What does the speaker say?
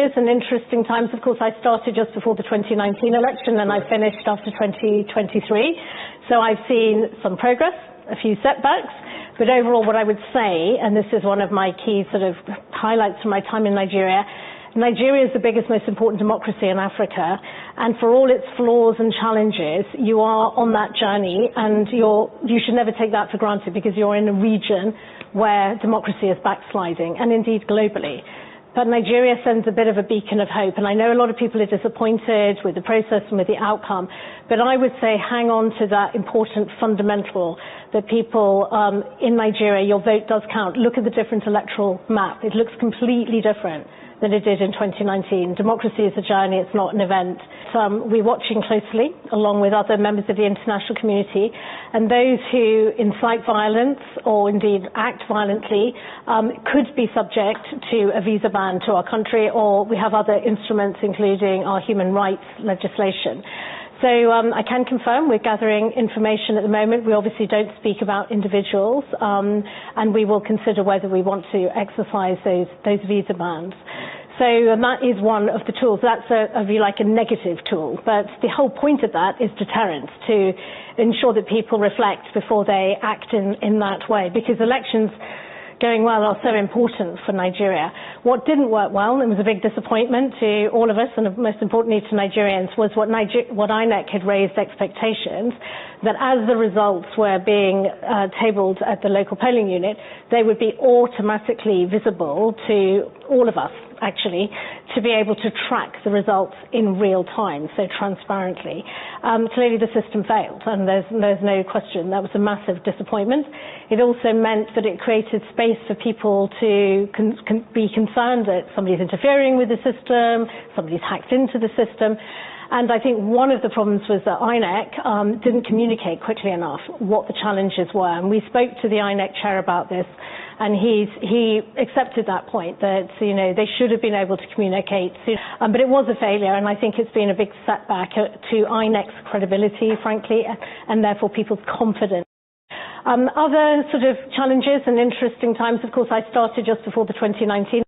challenges and interesting times. Of course, I started just before the 2019 election and I finished after 2023. So I've seen some progress, a few setbacks, but overall what I would say, and this is one of my key sort of highlights from my time in Nigeria, Nigeria is the biggest, most important democracy in Africa, and for all its flaws and challenges, you are on that journey, and you should never take that for granted because you're in a region where democracy is backsliding, and indeed globally. But Nigeria sends a bit of a beacon of hope, and I know a lot of people are disappointed with the process and with the outcome, but I would say hang on to that important fundamental that people in Nigeria, your vote does count. Look at the different electoral map. It looks completely different than it did in 2019. Democracy is a journey, it's not an event. We're watching closely, along with other members of the international community, and those who incite violence or indeed act violently could be subject to a visa ban to our country, or we have other instruments, including our human rights legislation. So I can confirm we're gathering information at the moment. We obviously don't speak about individuals, and we will consider whether we want to exercise those visa bans. So that is one of the tools. That's, if you like, a negative tool. But the whole point of that is deterrence, to ensure that people reflect before they act in that way. Because elections going well are so important for Nigeria. What didn't work well, and was a big disappointment to all of us, and most importantly to Nigerians, was what INEC had raised expectations, that as the results were being tabled at the local polling unit, they would be automatically visible to all of us, actually, to be able to track the results in real time, so transparently. Clearly the system failed, and there's no question. That was a massive disappointment. It also meant that it created space for people to be concerned that somebody's interfering with the system, somebody's hacked into the system. And I think one of the problems was that INEC didn't communicate quickly enough what the challenges were. And we spoke to the INEC chair about this, and he accepted that point, that they should have been able to communicate soon. But it was a failure, and I think it's been a big setback to INEC's credibility, frankly, and therefore people's confidence. Other sort of challenges and interesting times, of course, I started just before the 2019